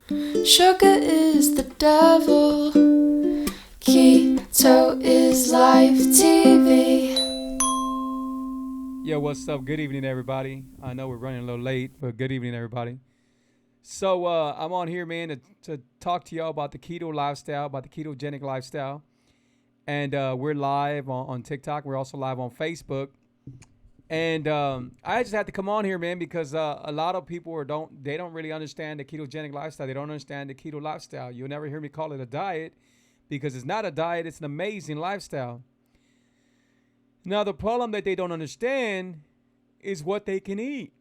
Sugar is the devil. Keto is life TV. Yo, what's up? Good evening, everybody. I know we're running a little late, but good evening, everybody. So I'm on here, man, to talk to y'all about the keto lifestyle, about the ketogenic lifestyle. And we're live on TikTok. We're also live on Facebook. And I just had to come on here, man, because a lot of people don't really understand the ketogenic lifestyle. They don't understand the keto lifestyle. You'll never hear me call it a diet because it's not a diet. It's an amazing lifestyle. Now, the problem that they don't understand is what they can eat.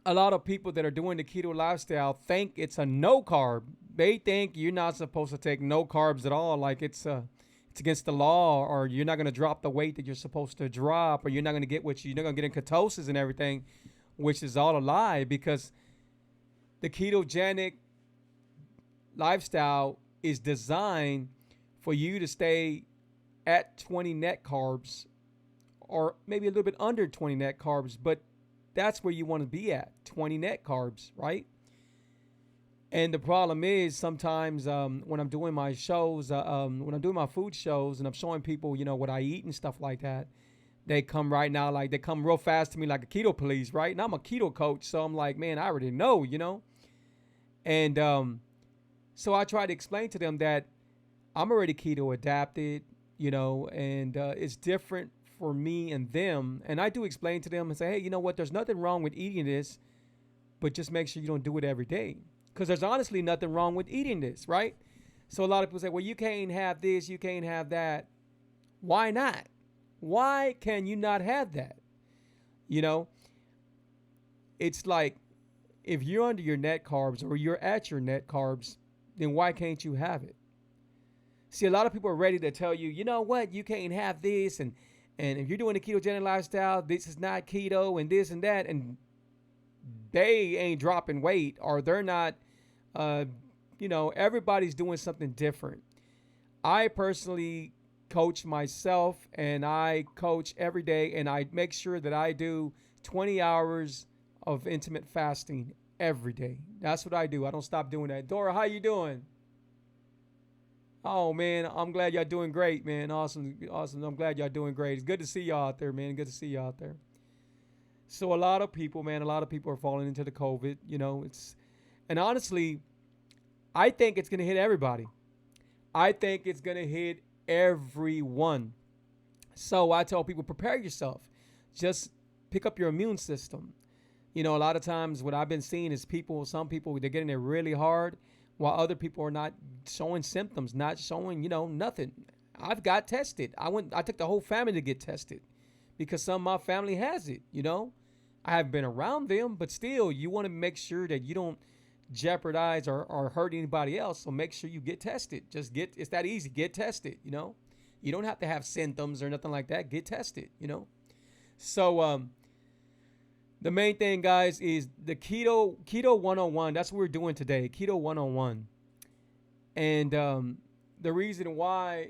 A lot of people that are doing the keto lifestyle think it's a no carb. They think you're not supposed to take no carbs at all, like it's against the law, or you're not going to drop the weight that you're supposed to drop, or you're not going to get you're not going to get in ketosis and everything, which is all a lie because the ketogenic lifestyle is designed for you to stay at 20 net carbs or maybe a little bit under 20 net carbs, but that's where you want to be at, 20 net carbs, right? And the problem is sometimes when I'm doing my shows, when I'm doing my food shows and I'm showing people, what I eat and stuff like that, they come right now, like they come real fast to me like a keto police, right? And I'm a keto coach, so I'm like, man, I already know. And so I try to explain to them that I'm already keto adapted, and it's different for me and them. And I do explain to them and say, hey, you know what? There's nothing wrong with eating this, but just make sure you don't do it every day. Because there's honestly nothing wrong with eating this, right? So a lot of people say, well, you can't have this, you can't have that. Why not? Why can you not have that? You know, it's like if you're under your net carbs or you're at your net carbs, then why can't you have it? See, a lot of people are ready to tell you, you know what, you can't have this, and if you're doing a ketogenic lifestyle, this is not keto and this and that, and they ain't dropping weight or they're not, everybody's doing something different. I personally coach myself and I coach every day and I make sure that I do 20 hours of intimate fasting every day. That's what I do. I don't stop doing that. Dora, how you doing? Oh man, I'm glad y'all doing great, man. Awesome. I'm glad y'all doing great. It's good to see y'all out there, man. Good to see y'all out there. So a lot of people, man, are falling into the COVID. And honestly, I think it's gonna hit everybody. I think it's gonna hit everyone. So I tell people, prepare yourself. Just pick up your immune system. A lot of times what I've been seeing is some people, they're getting it really hard, while other people are not showing symptoms, not showing, nothing. I've got tested. I took the whole family to get tested because some of my family has it. I haven't been around them, but still, you want to make sure that you don't jeopardize or hurt anybody else. So make sure you get tested. It's that easy. Get tested. You don't have to have symptoms or nothing like that. Get tested. So the main thing, guys, is the keto 101. That's what we're doing today. Keto 101. And the reason why,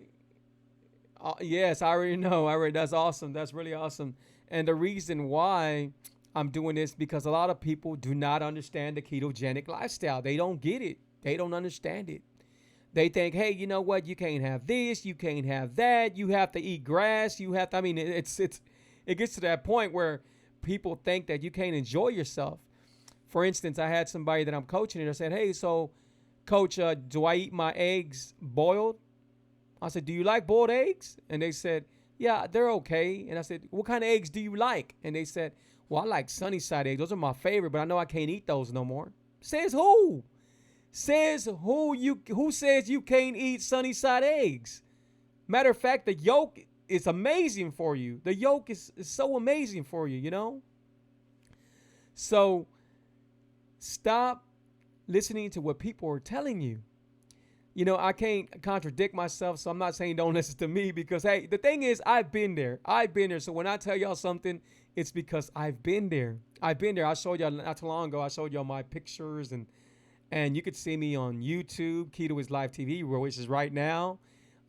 yes, I already know. That's awesome. That's really awesome. And the reason why I'm doing this because a lot of people do not understand the ketogenic lifestyle. They don't get it. They don't understand it. They think, hey, you know what? You can't have this. You can't have that. You have to eat grass. It gets to that point where people think that you can't enjoy yourself. For instance, I had somebody that I'm coaching and I said, hey, so coach, do I eat my eggs boiled? I said, do you like boiled eggs? And they said, yeah, they're okay. And I said, what kind of eggs do you like? And they said, well, I like sunny side eggs. Those are my favorite, but I know I can't eat those no more. Says who? Who says you can't eat sunny side eggs? Matter of fact, the yolk is amazing for you. The yolk is so amazing for you. So stop listening to what people are telling you. I can't contradict myself, so I'm not saying don't listen to me because, hey, the thing is, I've been there. So when I tell y'all something, it's because I've been there. I showed y'all not too long ago. I showed y'all my pictures, and you could see me on YouTube, Keto is Live TV, which is right now.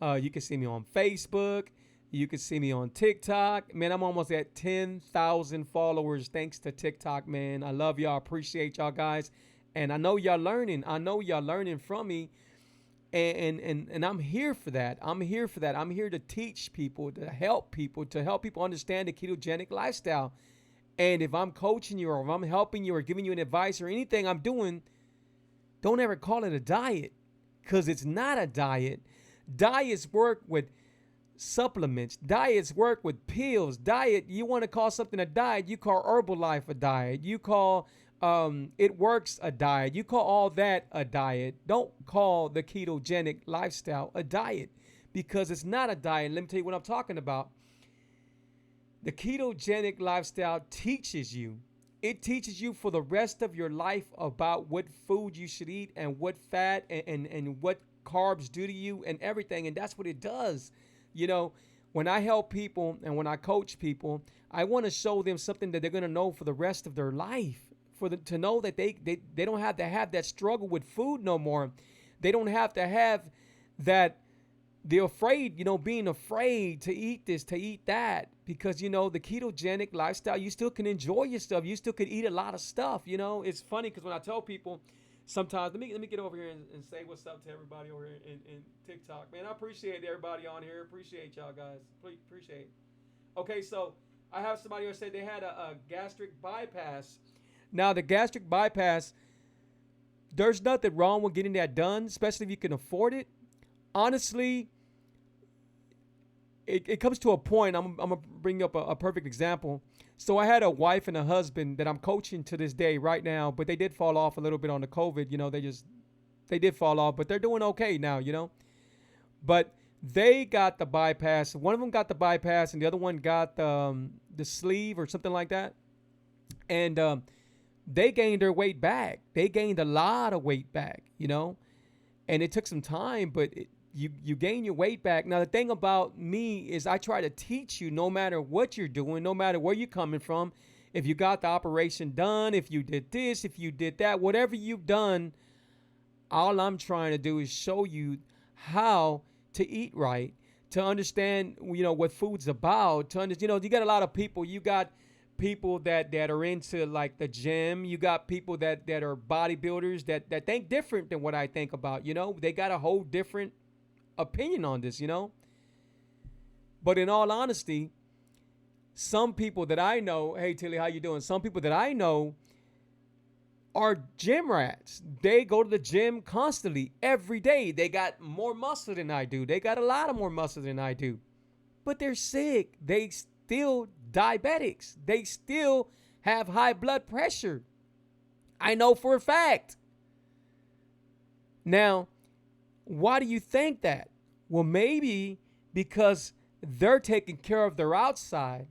You can see me on Facebook. You can see me on TikTok. Man, I'm almost at 10,000 followers thanks to TikTok, man. I love y'all. Appreciate y'all guys. And I know y'all learning. I know y'all learning from me. And I'm here for that. I'm here for that. I'm here to teach people, to help people understand the ketogenic lifestyle. And if I'm coaching you or if I'm helping you or giving you an advice or anything I'm doing, don't ever call it a diet because it's not a diet. Diets work with supplements. Diets work with pills. You want to call something a diet, you call Herbalife a diet. You call It Works a diet. You call all that a diet. Don't call the ketogenic lifestyle a diet because it's not a diet. Let me tell you what I'm talking about. The ketogenic lifestyle teaches you. It teaches you for the rest of your life about what food you should eat and what fat and what carbs do to you and everything. And that's what it does. You know, when I help people and when I coach people, I want to show them something that they're going to know for the rest of their life. For them to know that they don't have to have that struggle with food no more. They don't have to have that. They're afraid, being afraid to eat this, to eat that, because, the ketogenic lifestyle, you still can enjoy your stuff. You still can eat a lot of stuff. It's funny because when I tell people sometimes, let me get over here and say what's up to everybody over here in TikTok. Man, I appreciate everybody on here. Appreciate y'all guys. Appreciate. Okay, so I have somebody who said they had a gastric bypass. Now, the gastric bypass, there's nothing wrong with getting that done, especially if you can afford it. Honestly, it comes to a point. I'm going to bring up a perfect example. So I had a wife and a husband that I'm coaching to this day right now, but they did fall off a little bit on the COVID. They did fall off, but they're doing okay now, But they got the bypass. One of them got the bypass and the other one got the sleeve or something like that. And they gained their weight back. They gained a lot of weight back, And it took some time, but you gain your weight back. Now, the thing about me is I try to teach you no matter what you're doing, no matter where you're coming from, if you got the operation done, if you did this, if you did that, whatever you've done, all I'm trying to do is show you how to eat right, to understand, what food's about, to understand, you got a lot of people. You got people that are into like the gym. You got people that are bodybuilders that think different than what I think about. They got a whole different opinion on this. But in all honesty, some people that I know, hey Tilly, how you doing? Some people that I know are gym rats. They go to the gym constantly every day. They got more muscle than I do. They got a lot of more muscle than I do, but they're sick. They still diabetics. They still have high blood pressure. I know for a fact. Now, why do you think that? Well, maybe because they're taking care of their outside.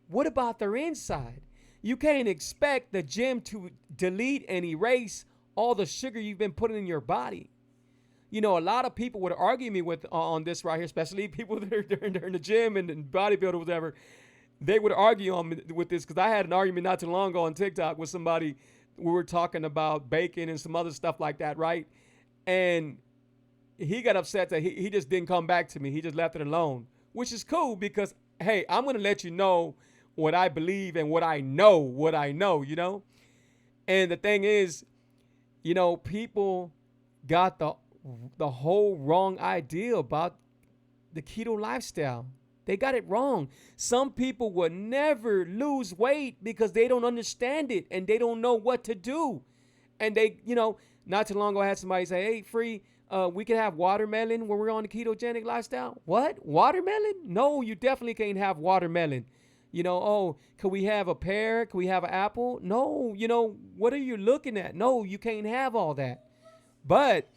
What about their inside? You can't expect the gym to delete and erase all the sugar you've been putting in your body. A lot of people would argue me with on this right here, especially people that are in the gym and bodybuilders, whatever. They would argue on me with this because I had an argument not too long ago on TikTok with somebody. We were talking about bacon and some other stuff like that, right? And he got upset that he just didn't come back to me. He just left it alone, which is cool because, hey, I'm going to let you know what I believe and what I know. And the thing is, people got the whole wrong idea about the keto lifestyle. They got it wrong. Some people will never lose weight because they don't understand it and they don't know what to do. And they, not too long ago I had somebody say, hey, Free, we can have watermelon when we're on the ketogenic lifestyle. What? Watermelon? No, you definitely can't have watermelon. Could we have a pear? Could we have an apple? No, what are you looking at? No, you can't have all that. But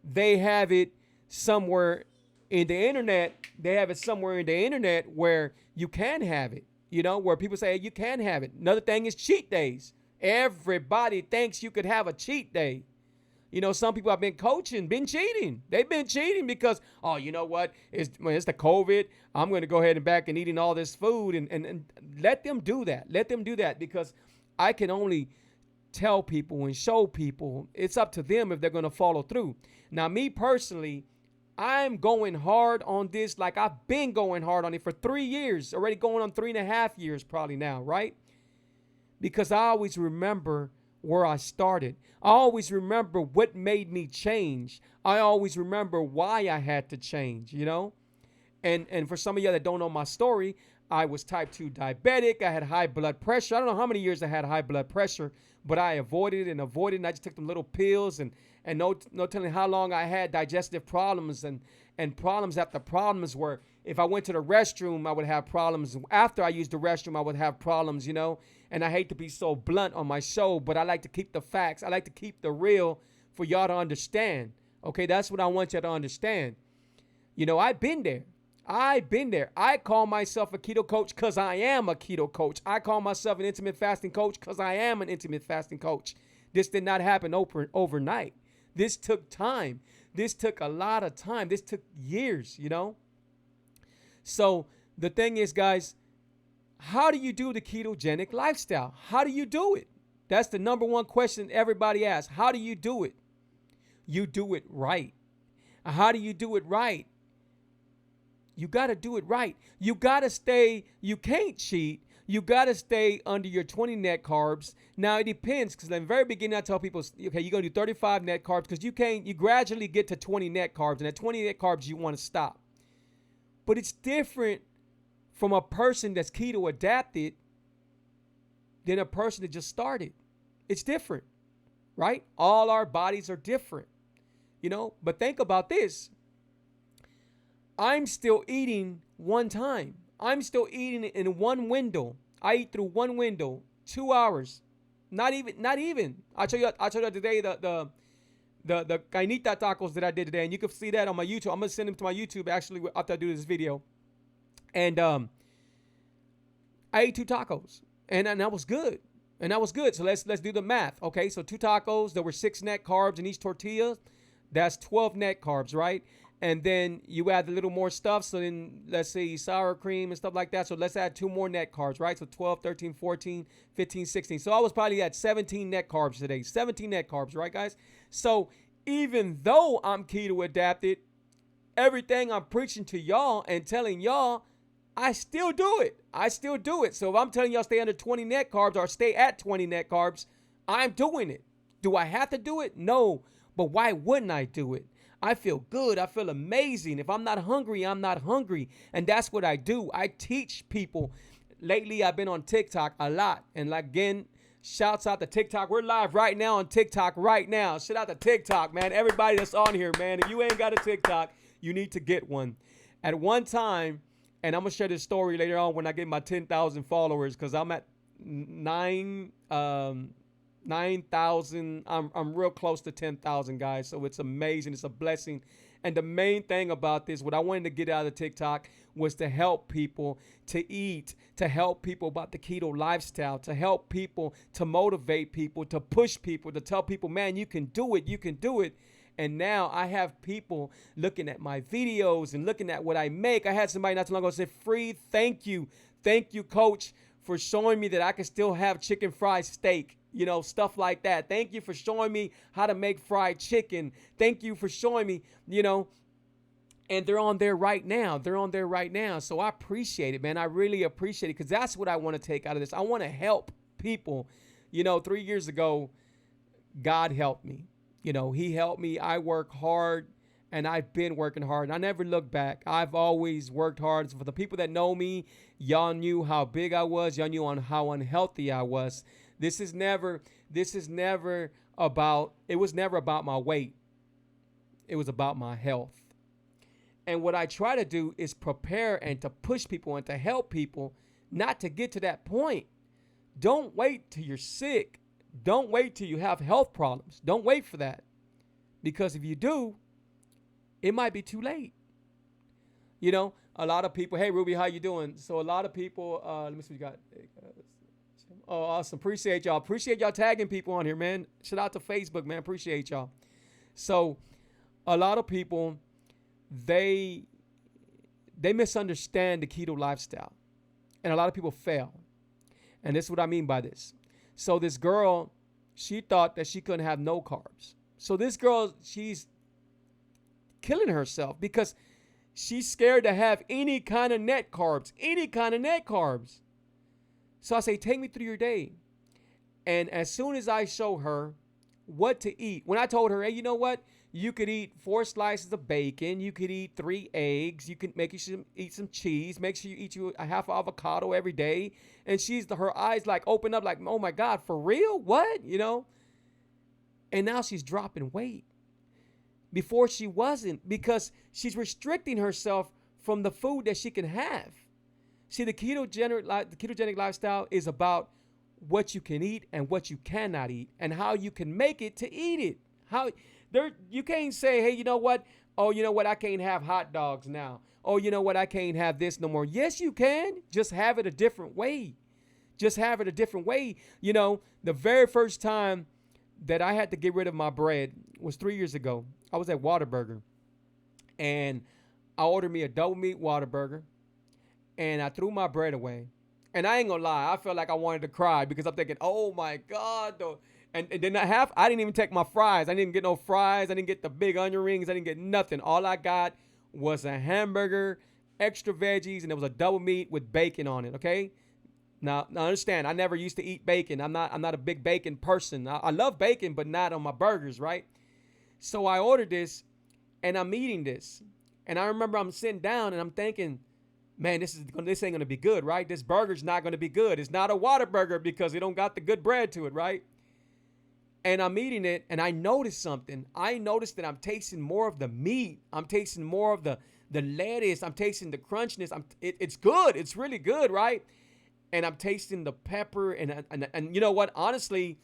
they have it somewhere in the internet. They have it somewhere in the internet where you can have it, where people say you can have it. Another thing is cheat days. Everybody thinks you could have a cheat day. Some people have been coaching, been cheating. They've been cheating because, oh, you know what? It's the COVID. I'm going to go ahead and back and eating all this food and let them do that. Let them do that because I can only tell people and show people. It's up to them if they're going to follow through. Now, me personally, I'm going hard on this like I've been going hard on it for 3 years, already going on 3.5 years probably now, right? Because I always remember where I started. I always remember what made me change. I always remember why I had to change, you know? And for some of you that don't know my story, I was type 2 diabetic. I had high blood pressure. I don't know how many years I had high blood pressure, but I avoided it and avoided it. And I just took them little pills and no telling how long I had digestive problems and problems after problems where if I went to the restroom, I would have problems. After I used the restroom, I would have problems, you know. And I hate to be so blunt on my show, but I like to keep the facts. I like to keep the real for y'all to understand. Okay, that's what I want y'all to understand. You know, I've been there. I've been there. I call myself a keto coach because I am a keto coach. I call myself an intermittent fasting coach because I am an intermittent fasting coach. This did not happen overnight. This took time. This took a lot of time. This took years, you know. So the thing is, guys, how do you do the ketogenic lifestyle? How do you do it? That's the number one question everybody asks. How do you do it? You do it right. How do you do it right? You got to do it right. You got to stay, you can't cheat. You got to stay under your 20 net carbs. Now, it depends because in the very beginning, I tell people, okay, you're going to do 35 net carbs because you gradually get to 20 net carbs. And at 20 net carbs, you want to stop. But it's different from a person that's keto adapted than a person that just started. It's different, right? All our bodies are different, you know? But think about this. I'm still eating one time. I'm still eating in one window. I eat through one window, 2 hours. Not even. I told you today the cainita tacos that I did today, and you can see that on my YouTube. I'm gonna send them to my YouTube actually after I do this video. And I ate 2 tacos, and that was good. And that was good. So let's do the math. Okay, so 2 tacos. There were 6 net carbs in each tortilla. That's 12 net carbs, right? And then you add a little more stuff. So then let's say sour cream and stuff like that. So let's add 2 more net carbs, right? So 12, 13, 14, 15, 16. So I was probably at 17 net carbs today. 17 net carbs, right, guys? So even though I'm keto adapted, everything I'm preaching to y'all and telling y'all, I still do it. I still do it. So if I'm telling y'all stay under 20 net carbs or stay at 20 net carbs, I'm doing it. Do I have to do it? No. But why wouldn't I do it? I feel good. I feel amazing. If I'm not hungry, I'm not hungry. And that's what I do. I teach people. Lately, I've been on TikTok a lot. And again, shouts out to TikTok. We're live right now on TikTok right now. Shout out to TikTok, man. Everybody that's on here, man. If you ain't got a TikTok, you need to get one. At one time, and I'm going to share this story later on when I get my 10,000 followers because I'm at 9,000. I'm real close to 10,000, guys. So it's amazing. It's a blessing. And the main thing about this, what I wanted to get out of TikTok was to help people to eat, to help people about the keto lifestyle, to help people, to motivate people, to push people, to tell people, man, you can do it. You can do it. And now I have people looking at my videos and looking at what I make. I had somebody not too long ago say, Free, thank you. Thank you, coach, for showing me that I can still have chicken fried steak. You know, stuff like that. Thank you for showing me how to make fried chicken. Thank you for showing me, you know, and they're on there right now. They're on there right now. So I appreciate it, man. I really appreciate it because that's what I want to take out of this. I want to help people. You know, 3 years ago, God helped me. You know, he helped me. I work hard and I've been working hard. And I never look back. I've always worked hard. So for the people that know me, y'all knew how big I was. Y'all knew on how unhealthy I was. It was never about my weight. It was about my health. And what I try to do is prepare and to push people and to help people not to get to that point. Don't wait till you're sick. Don't wait till you have health problems. Don't wait for that. Because if you do, it might be too late. You know, a lot of people, hey, Ruby, how you doing? So a lot of people, let me see what you got. Oh, awesome. Appreciate y'all. Appreciate y'all tagging people on here, man. Shout out to Facebook, man. Appreciate y'all. So a lot of people, they misunderstand the keto lifestyle. And a lot of people fail. And this is what I mean by this. So this girl, she thought that she couldn't have no carbs. So this girl, she's killing herself because she's scared to have any kind of net carbs. So I say, take me through your day. And as soon as I showed her what to eat, when I told her, hey, you know what? You could eat 4 slices of bacon. You could eat 3 eggs. You can eat some cheese. Make sure you eat you a half avocado every day. And her eyes like open up like, oh my God, for real? What? And now she's dropping weight. Before she wasn't, because she's restricting herself from the food that she can have. See, the ketogenic lifestyle is about what you can eat and what you cannot eat, and how you can make it to eat it. You can't say, hey, you know what? Oh, you know what? I can't have hot dogs now. Oh, you know what? I can't have this no more. Yes, you can. Just have it a different way. Just have it a different way. The very first time that I had to get rid of my bread was 3 years ago. I was at Whataburger, and I ordered me a double meat Whataburger, and I threw my bread away. And I ain't gonna lie, I felt like I wanted to cry because I'm thinking, oh my God, though. And then I didn't even take my fries. I didn't get no fries. I didn't get the big onion rings. I didn't get nothing. All I got was a hamburger, extra veggies, and it was a double meat with bacon on it. Okay. Now understand, I never used to eat bacon. I'm not a big bacon person. I love bacon, but not on my burgers, right? So I ordered this, and I'm eating this, and I remember I'm sitting down and I'm thinking, man, this ain't gonna be good, right? This burger's not gonna be good. It's not a Whataburger because it don't got the good bread to it, right? And I'm eating it, and I noticed something. I noticed that I'm tasting more of the meat. I'm tasting more of the lettuce. I'm tasting the crunchiness. It's good. It's really good, right? And I'm tasting the pepper, and you know what? Honestly,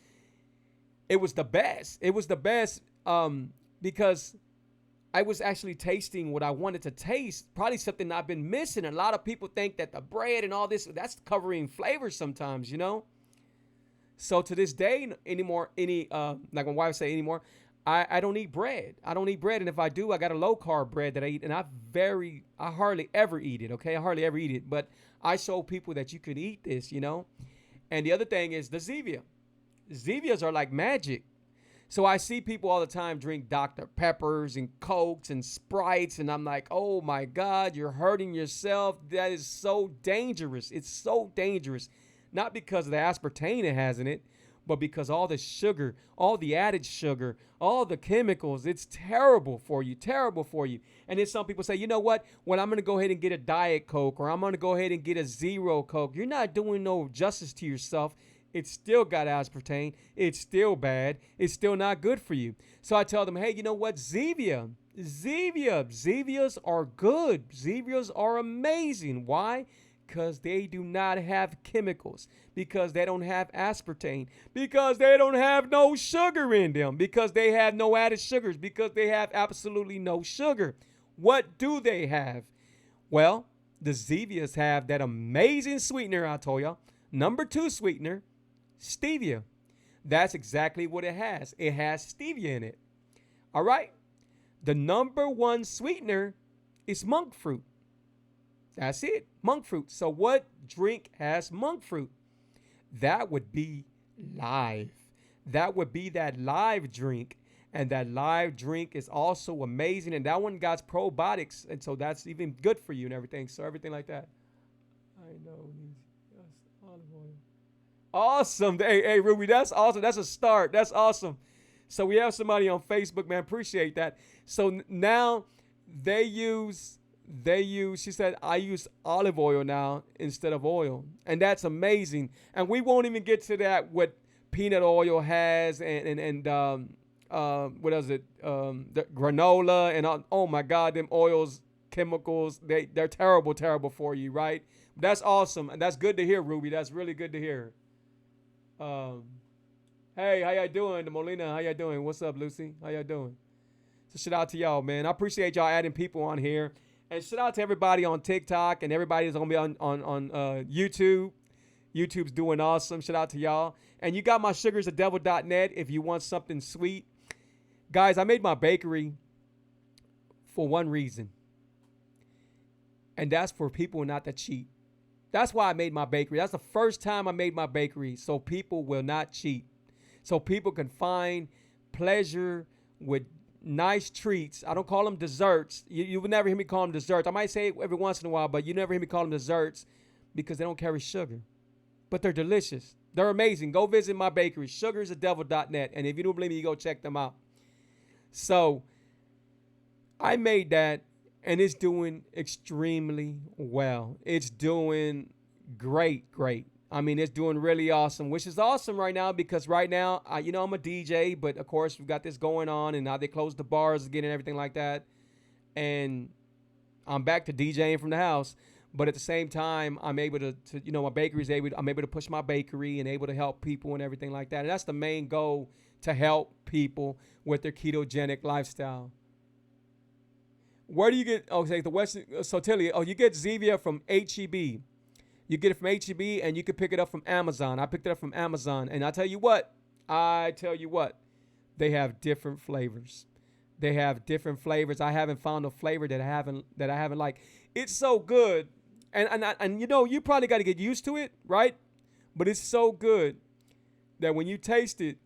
it was the best. It was the best because I was actually tasting what I wanted to taste. Probably something I've been missing. A lot of people think that the bread and all this, that's covering flavors sometimes, So to this day, like my wife say anymore, I don't eat bread. I don't eat bread, and if I do, I got a low carb bread that I eat, and I hardly ever eat it. Okay, I hardly ever eat it, but I show people that you could eat this, And the other thing is the Zevia. Zevias are like magic. So I see people all the time drink Dr. Peppers and Cokes and Sprites, and I'm like, oh my God, you're hurting yourself. That is so dangerous. It's so dangerous. Not because of the aspartame it has in it, but because all the sugar, all the added sugar, all the chemicals, it's terrible for you, terrible for you. And then some people say, you know what? Well, I'm going to go ahead and get a Diet Coke, or I'm going to go ahead and get a Zero Coke. You're not doing no justice to yourself. It's still got aspartame. It's still bad. It's still not good for you. So I tell them, hey, you know what? Zevias are good. Zevias are amazing. Why? Because they do not have chemicals, because they don't have aspartame, because they don't have no sugar in them, because they have no added sugars, because they have absolutely no sugar. What do they have? Well, the Zevias have that amazing sweetener I told y'all. Number 2 sweetener, stevia. That's exactly what it has. It has stevia in it. All right. The number 1 sweetener is monk fruit. That's it, monk fruit. So what drink has monk fruit? That would be live. That would be that live drink. And that live drink is also amazing. And that one got probiotics. And so that's even good for you and everything. So everything like that. I know. Yes, olive oil. Awesome. Hey, Ruby, that's awesome. That's a start. That's awesome. So we have somebody on Facebook, man. Appreciate that. So now she said, I use olive oil now instead of oil. And that's amazing. And we won't even get to that, what peanut oil has and what is it? The granola and oh my God, them oils, chemicals, they're terrible, terrible for you, right? That's awesome. And that's good to hear, Ruby. That's really good to hear. Hey, how y'all doing? Molina, how y'all doing? What's up, Lucy? How y'all doing? So shout out to y'all, man. I appreciate y'all adding people on here. And shout out to everybody on TikTok and everybody that's going to be on YouTube. YouTube's doing awesome. Shout out to y'all. And you got my sugarsthedevil.net if you want something sweet. Guys, I made my bakery for one reason. And that's for people not to cheat. That's why I made my bakery. That's the first time I made my bakery, so people will not cheat. So people can find pleasure with nice treats. I don't call them desserts. You will never hear me call them desserts. I might say it every once in a while, but you never hear me call them desserts because they don't carry sugar. But they're delicious. They're amazing. Go visit my bakery, sugaristhedevil.net. And if you don't believe me, you go check them out. So I made that, and it's doing extremely well. It's doing great, great. I mean, it's doing really awesome, which is awesome right now because right now, I'm a DJ, but of course we've got this going on, and now they closed the bars again and everything like that. And I'm back to DJing from the house, but at the same time, I'm able to my bakery's able. I'm able to push my bakery and able to help people and everything like that. And that's the main goal, to help people with their ketogenic lifestyle. Where do you get? Oh, say the Western Sotilia. Oh, you get Zevia from HEB. You get it from HEB, and you can pick it up from Amazon. I picked it up from Amazon, and I tell you what, they have different flavors. They have different flavors. I haven't found a flavor that I haven't liked. It's so good, and you probably got to get used to it, right? But it's so good that when you taste it,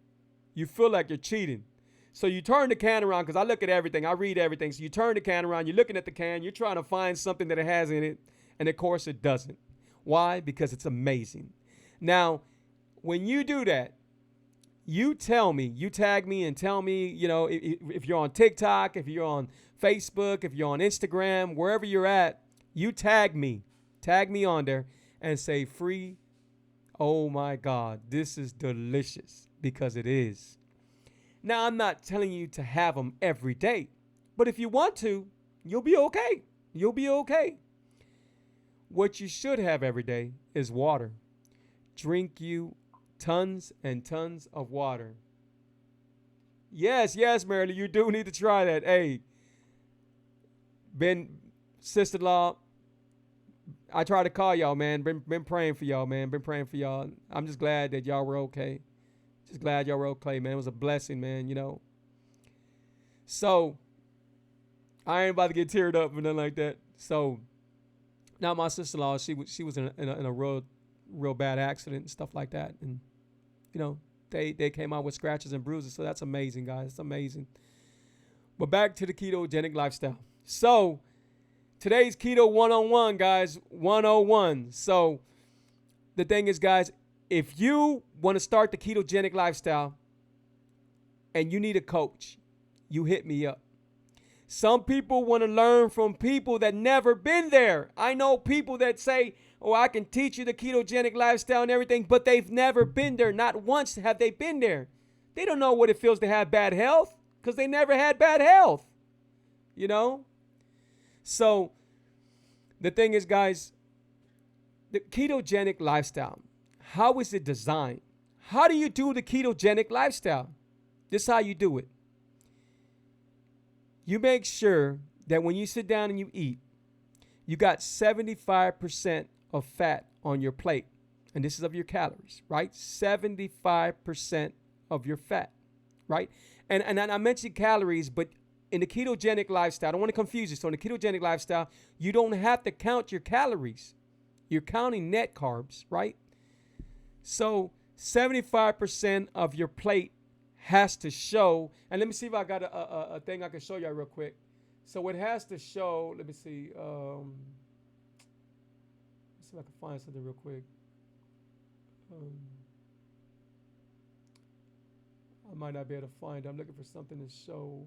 you feel like you're cheating. So you turn the can around, because I look at everything, I read everything. So you turn the can around, you're looking at the can, you're trying to find something that it has in it, and of course it doesn't. Why? Because it's amazing. Now, when you do that, you tag me and tell me, if you're on TikTok, if you're on Facebook, if you're on Instagram, wherever you're at, you tag me on there and say, free, oh my God, this is delicious, because it is. Now, I'm not telling you to have them every day, but if you want to, you'll be okay. You'll be okay. What you should have every day is water. Drink you tons and tons of water. Yes, Marilyn, you do need to try that. Hey, sister-in-law, I try to call y'all, man. Been praying for y'all, man. Been praying for y'all. I'm just glad that y'all were okay. Just glad y'all were okay, man. It was a blessing, man, So, I ain't about to get teared up or nothing like that. So, now my sister-in-law, she was in a real bad accident and stuff like that. And, they came out with scratches and bruises. So, that's amazing, guys. It's amazing. But back to the ketogenic lifestyle. So, today's Keto 101, guys. 101. So, the thing is, guys, if you want to start the ketogenic lifestyle and you need a coach, you hit me up. Some people want to learn from people that never been there. I know people that say, oh, I can teach you the ketogenic lifestyle and everything, but they've never been there. Not once have they been there. They don't know what it feels to have bad health because they never had bad health. So the thing is, guys, the ketogenic lifestyle, how is it designed? How do you do the ketogenic lifestyle? This is how you do it. You make sure that when you sit down and you eat, you got 75% of fat on your plate. And this is of your calories, right? 75% of your fat, right? And I mentioned calories, but in the ketogenic lifestyle, I don't want to confuse you. So in the ketogenic lifestyle, you don't have to count your calories. You're counting net carbs, right? So 75% of your plate has to show, and let me see if I got a thing I can show you real quick. So it has to show, let me see. Let's see if I can find something real quick. I might not be able to find it. I'm looking for something to show.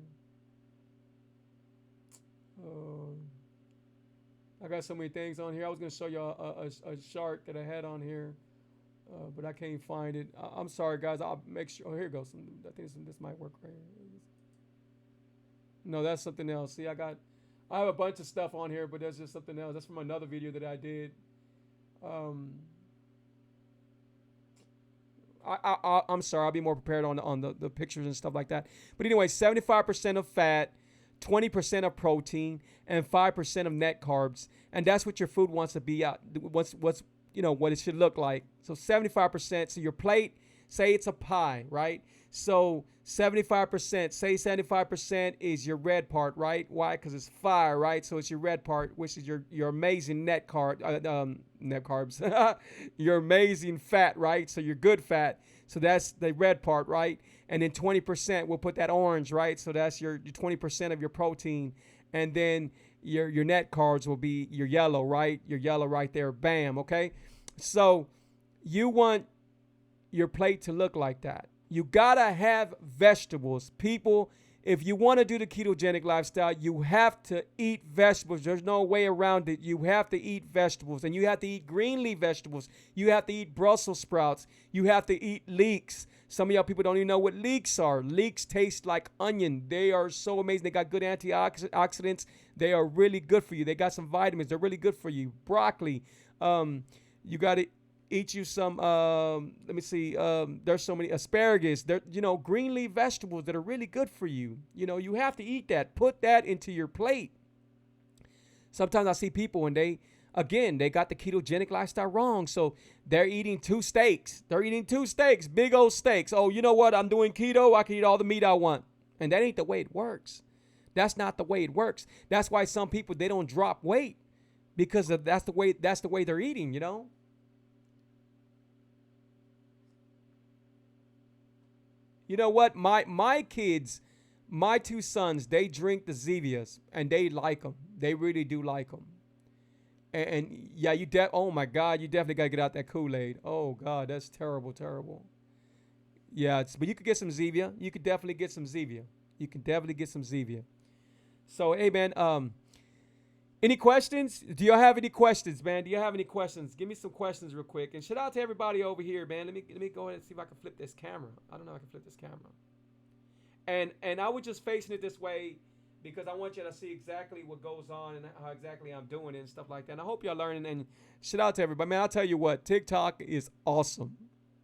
I got so many things on here. I was going to show you a chart that I had on here. But I can't find it. I'm sorry, guys. I'll make sure. Oh, here it goes. I think this might work right here. No, that's something else. See, I have a bunch of stuff on here, but there's just something else. That's from another video that I did. I'm sorry. I'll be more prepared on the pictures and stuff like that. But anyway, 75% of fat, 20% of protein, and 5% of net carbs, and that's what your food wants to be out. What's what it should look like. So 75%. So your plate, say it's a pie, right? So 75%, say 75% is your red part, right? Why? Because it's fire, right? So it's your red part, which is your amazing net carbs, your amazing fat, right? So your good fat. So that's the red part, right? And then 20%, we'll put that orange, right? So that's your 20% of your protein. And then your net carbs will be your yellow, right? Your yellow right there, bam, okay? So you want your plate to look like that. You gotta have vegetables. People, if you want to do the ketogenic lifestyle, you have to eat vegetables. There's no way around it. You have to eat vegetables, and you have to eat green leaf vegetables. You have to eat Brussels sprouts. You have to eat leeks. Some of y'all people don't even know what leeks are. Leeks taste like onion. They are so amazing. They got good antioxidants. They are really good for you. They got some vitamins. They're really good for you. Broccoli. You got to eat you some, let me see, there's so many asparagus. There, green leaf vegetables that are really good for you. You have to eat that. Put that into your plate. Sometimes I see people and they got the ketogenic lifestyle wrong. So they're eating 2 steaks. Big old steaks. Oh, you know what? I'm doing keto. I can eat all the meat I want. And that ain't the way it works. That's not the way it works. That's why some people, they don't drop weight because that's the way they're eating, You know what? My kids, my 2 sons, they drink the Zevias and they like them. They really do like them. And yeah, oh my God, you definitely gotta get out that Kool-Aid. Oh God, that's terrible, terrible. Yeah, but you could get some Zevia. You could definitely get some Zevia. So hey man, any questions? Do y'all have any questions, man? Do you have any questions? Give me some questions real quick. And shout out to everybody over here, man. Let me go ahead and see if I can flip this camera. I don't know if I can flip this camera. And I was just facing it this way because I want you to see exactly what goes on and how exactly I'm doing it and stuff like that. And I hope y'all learning. And shout out to everybody. Man, I'll tell you what, TikTok is awesome.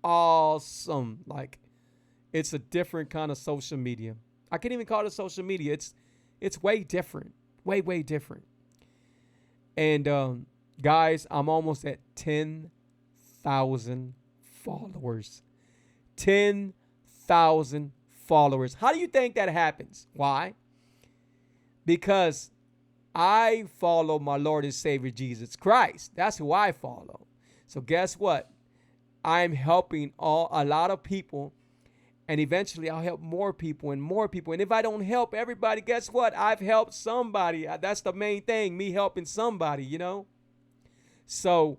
Awesome. Like, it's a different kind of social media. I can't even call it social media. It's way different. Way different. And guys, I'm almost at 10,000 followers. 10,000 followers. How do you think that happens? Why? Because I follow my Lord and Savior Jesus Christ. That's who I follow. So guess what? I'm helping a lot of people, and eventually I'll help more people and more people. And if I don't help everybody, guess what? I've helped somebody. That's the main thing, me helping somebody, So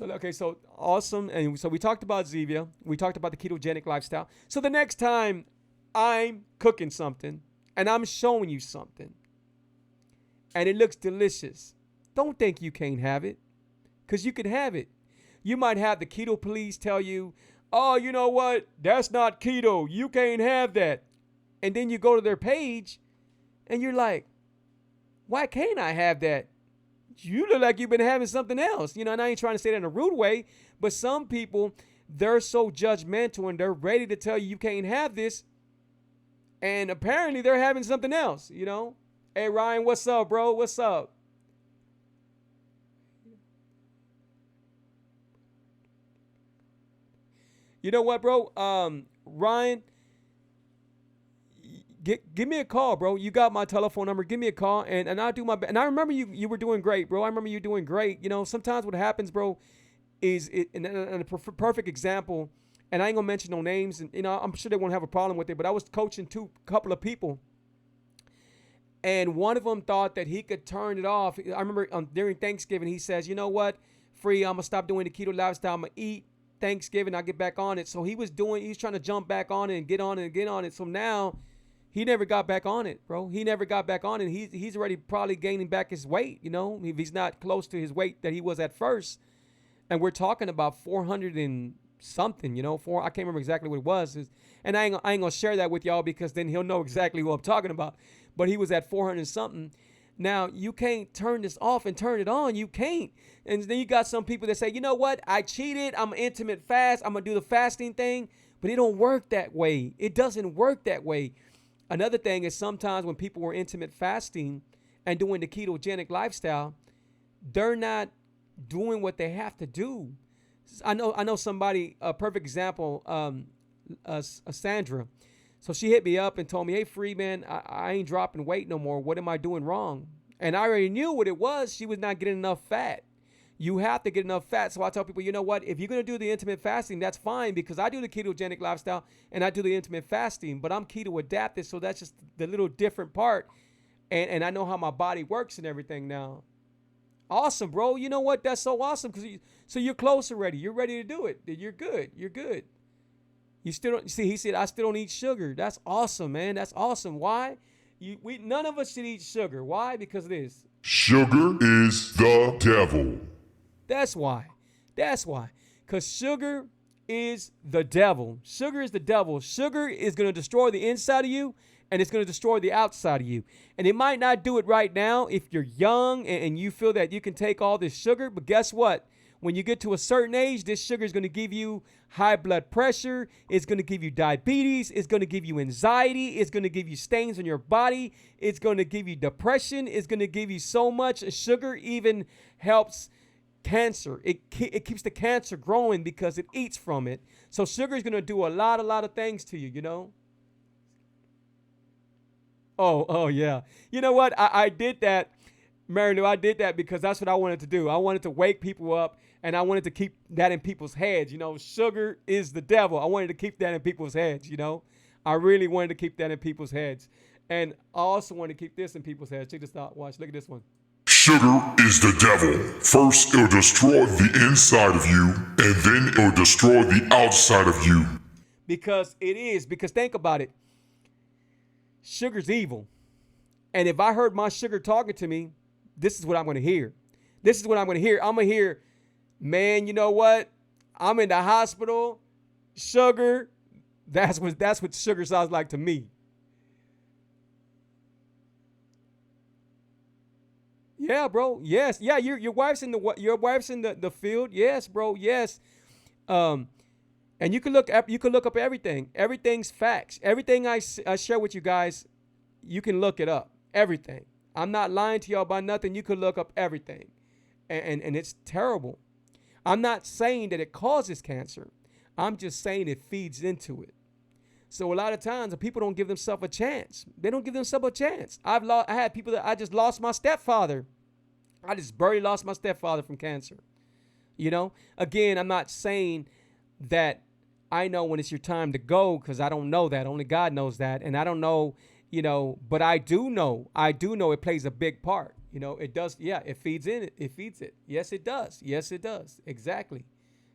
okay, so awesome. And so we talked about Zevia. We talked about the ketogenic lifestyle. So the next time I'm cooking something and I'm showing you something and it looks delicious, don't think you can't have it, because you can have it. You might have the keto police tell you, oh, you know what? That's not keto. You can't have that. And then you go to their page and you're like, why can't I have that? You look like you've been having something else. And I ain't trying to say that in a rude way, but some people, they're so judgmental and they're ready to tell you can't have this. And apparently they're having something else, Hey, Ryan, what's up, bro? What's up? You know what, bro? Ryan, give me a call, bro. You got my telephone number. Give me a call, and I'll do my best. And I remember you were doing great, bro. I remember you doing great. Sometimes what happens, bro, is a perfect example, and I ain't gonna mention no names, and I'm sure they won't have a problem with it. But I was coaching couple of people, and one of them thought that he could turn it off. I remember during Thanksgiving, he says, you know what, Free, I'm gonna stop doing the keto lifestyle. I'm gonna eat Thanksgiving, I'll get back on it. So he's trying to jump back on it and get on it and get on it. So now he never got back on it, bro. He never got back on it. He's already probably gaining back his weight, if he's not close to his weight that he was at first. And we're talking about 400 and something, I can't remember exactly what it was. And I ain't gonna share that with y'all because then he'll know exactly what I'm talking about. But he was at 400 and something. Now, you can't turn this off and turn it on. You can't. And then you got some people that say, you know what? I cheated. I'm an intermittent fast. I'm going to do the fasting thing. But it don't work that way. It doesn't work that way. Another thing is sometimes when people were intermittent fasting and doing the ketogenic lifestyle, they're not doing what they have to do. I know somebody, a perfect example, Sandra. So she hit me up and told me, hey, Free, man, I ain't dropping weight no more. What am I doing wrong? And I already knew what it was. She was not getting enough fat. You have to get enough fat. So I tell people, you know what? If you're going to do the intermittent fasting, that's fine, because I do the ketogenic lifestyle and I do the intermittent fasting, but I'm keto adapted. So that's just the little different part. And I know how my body works and everything now. Awesome, bro. You know what? That's so awesome so you're close already. You're ready to do it. You're good. You're good. You still don't see. He said, "I still don't eat sugar." That's awesome, man. That's awesome. Why? We none of us should eat sugar. Why? Because of this. Sugar is the devil. That's why. That's why. Because sugar is the devil. Sugar is the devil. Sugar is going to destroy the inside of you, and it's going to destroy the outside of you. And it might not do it right now if you're young and you feel that you can take all this sugar. But guess what? When you get to a certain age, this sugar is going to give you high blood pressure. It's going to give you diabetes. It's going to give you anxiety. It's going to give you stains on your body. It's going to give you depression. It's going to give you so much. Sugar even helps cancer. It keeps the cancer growing because it eats from it. So sugar is going to do a lot of things to you, you know. Oh, yeah. You know what? I did that, Mary Lou. I did that because that's what I wanted to do. I wanted to wake people up, and I wanted to keep that in people's heads. You know, sugar is the devil. I wanted to keep that in people's heads, you know. I really wanted to keep that in people's heads. And I also want to keep this in people's heads. Check this out. Watch. Look at this one. Sugar is the devil. First, it'll destroy the inside of you, and then it'll destroy the outside of you. Because it is. Because think about it. Sugar's evil. And if I heard my sugar talking to me, this is what I'm going to hear. This is what I'm going to hear. I'm going to hear, man, you know what? I'm in the hospital. Sugar. That's what sugar sounds like to me. Yeah, bro. Yes. Yeah, your wife's in the field. Yes, bro. Yes. And you can look up everything. Everything's facts. Everything I share with you guys, you can look it up. Everything. I'm not lying to y'all about nothing. You can look up everything. And it's terrible. I'm not saying that it causes cancer. I'm just saying it feeds into it. So a lot of times people don't give themselves a chance. They don't give themselves a chance. I had people that I just lost my stepfather. I just barely lost my stepfather from cancer. You know, again, I'm not saying that I know when it's your time to go, because I don't know that. Only God knows that. And I don't know, you know, but I do know it plays a big part. You know, it does. Yeah, it feeds in it. It feeds it. Yes, it does. Yes, it does. Exactly.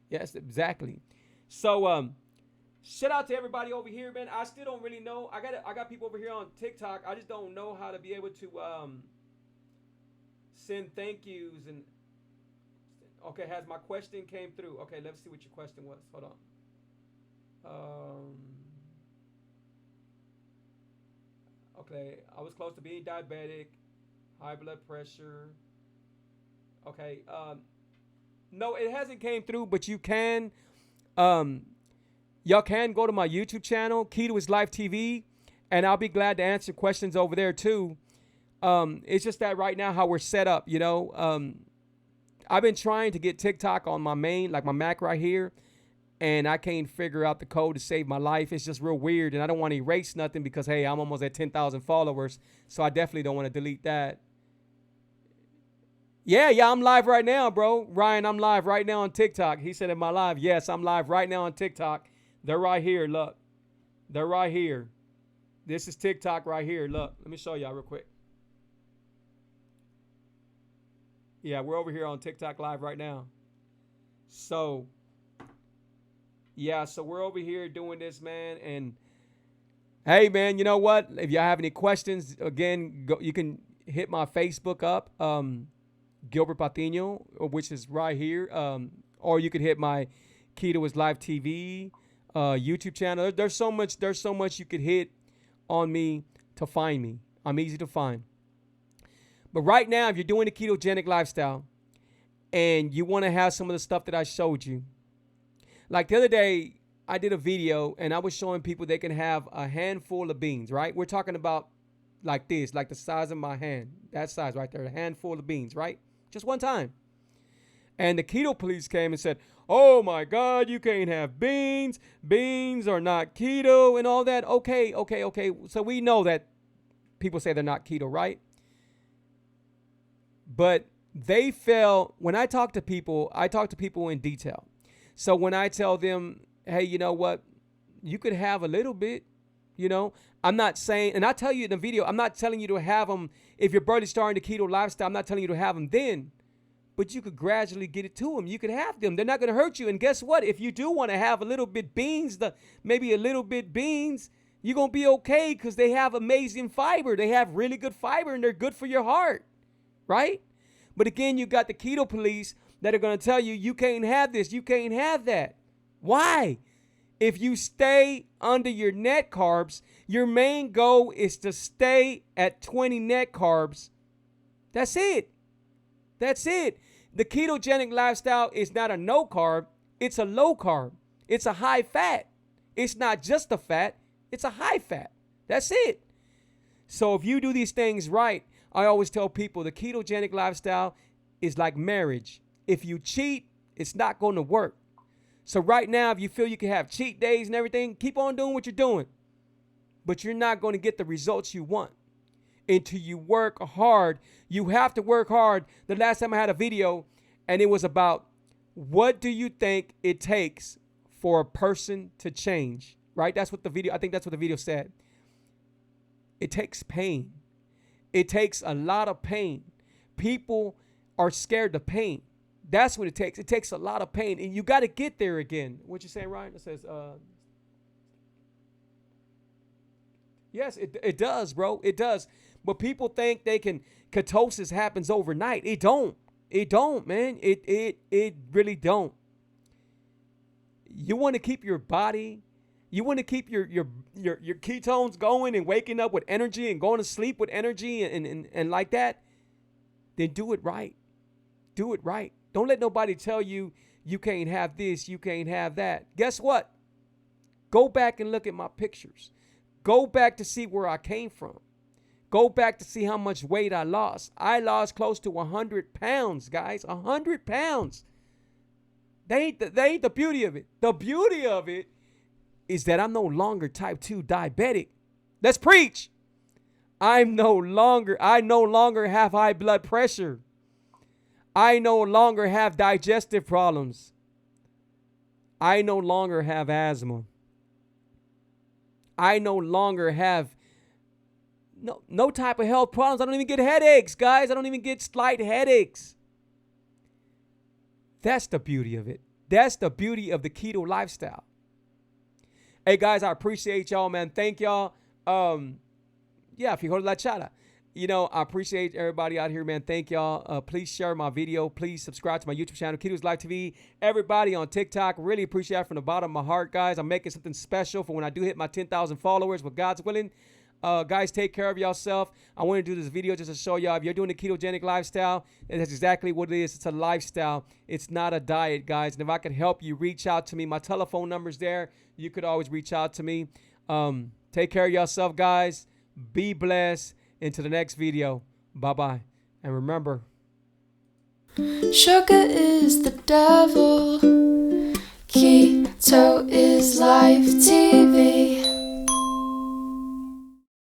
Yes, exactly. So, shout out to everybody over here, man. I still don't really know. I got people over here on TikTok. I just don't know how to be able to send thank yous and. Okay, has my question came through? Okay, let's see what your question was. Hold on. Okay, I was close to being diabetic, high blood pressure. Okay, no, it hasn't came through, but you can, y'all can go to my YouTube channel, Keto is Life TV, and I'll be glad to answer questions over there too. It's just that right now how we're set up, you know. I've been trying to get TikTok on my main, like my Mac right here, and I can't figure out the code to save my life. It's just real weird, and I don't want to erase nothing because, hey, I'm almost at 10,000 followers, so I definitely don't want to delete that. Yeah, I'm live right now, bro. Ryan, I'm live right now on TikTok. He said, am I live? Yes, I'm live right now on TikTok. They're right here, look. They're right here. This is TikTok right here, look. Let me show y'all real quick. Yeah, we're over here on TikTok live right now. So, yeah, so we're over here doing this, man. And, hey, man, you know what? If y'all have any questions, again, you can hit my Facebook up, Gilbert Patino, which is right here. Or you could hit my Keto is Live TV YouTube channel. There's so much you could hit on me to find me. I'm easy to find. But right now, if you're doing a ketogenic lifestyle and you want to have some of the stuff that I showed you, like the other day, I did a video and I was showing people they can have a handful of beans, right? We're talking about like this, like the size of my hand, that size right there, a handful of beans, right? Just one time. And the keto police came and said, oh my God, you can't have beans. Beans are not keto and all that. Okay. So we know that people say they're not keto, right? But they fell, when I talk to people in detail. So when I tell them, hey, you know what, you could have a little bit, you know, I'm not saying, and I tell you in the video, I'm not telling you to have them if you're barely starting the keto lifestyle. I'm not telling you to have them then. but you could gradually get it to them. You could have them. They're not going to hurt you. And guess what? If you do want to have a little bit beans, maybe a little bit beans, you're going to be okay because they have amazing fiber. They have really good fiber and they're good for your heart, right? But again, you got the keto police that are going to tell you, you can't have this, you can't have that. Why? If you stay under your net carbs, your main goal is to stay at 20 net carbs. That's it. That's it. The ketogenic lifestyle is not a no carb, it's a low carb. It's a high fat. It's not just a fat, it's a high fat. That's it. So if you do these things right, I always tell people the ketogenic lifestyle is like marriage. If you cheat, it's not going to work. So right now, if you feel you can have cheat days and everything, keep on doing what you're doing. But you're not going to get the results you want until you work hard. You have to work hard. The last time I had a video, and it was about what do you think it takes for a person to change, right? I think that's what the video said. It takes pain. It takes a lot of pain. People are scared of pain. That's what it takes. It takes a lot of pain, and you got to get there again. What you saying, Ryan? It says, yes, it does, bro. It does. But people think ketosis happens overnight. It don't. It don't, man. It really don't. You want to keep your body, you want to keep your ketones going and waking up with energy and going to sleep with energy and like that, then do it right. Do it right. Don't let nobody tell you you can't have this, you can't have that. Guess what? Go back and look at my pictures. Go back to see where I came from. Go back to see how much weight I lost. I lost close to 100 pounds, guys. 100 pounds. They ain't the beauty of it. The beauty of it is that I'm no longer type 2 diabetic. Let's preach. I no longer have high blood pressure. I no longer have digestive problems. I no longer have asthma. I no longer have no type of health problems. I don't even get headaches, guys. I don't even get slight headaches. That's the beauty of it. That's the beauty of the keto lifestyle. Hey, guys, I appreciate y'all, man. Thank y'all. Fijo la chara. I appreciate everybody out here, man. Thank y'all. Please share my video. Please subscribe to my YouTube channel, Keto's Live TV. Everybody on TikTok, really appreciate it from the bottom of my heart, guys. I'm making something special for when I do hit my 10,000 followers, with God's willing. Guys, take care of yourself. I want to do this video just to show y'all if you're doing a ketogenic lifestyle, that's exactly what it is. It's a lifestyle. It's not a diet, guys. And if I could help you, reach out to me. My telephone number's there. You could always reach out to me. Take care of yourself, guys. Be blessed. Until the next video. Bye-bye. And remember, Sugar is the devil. Keto is life TV.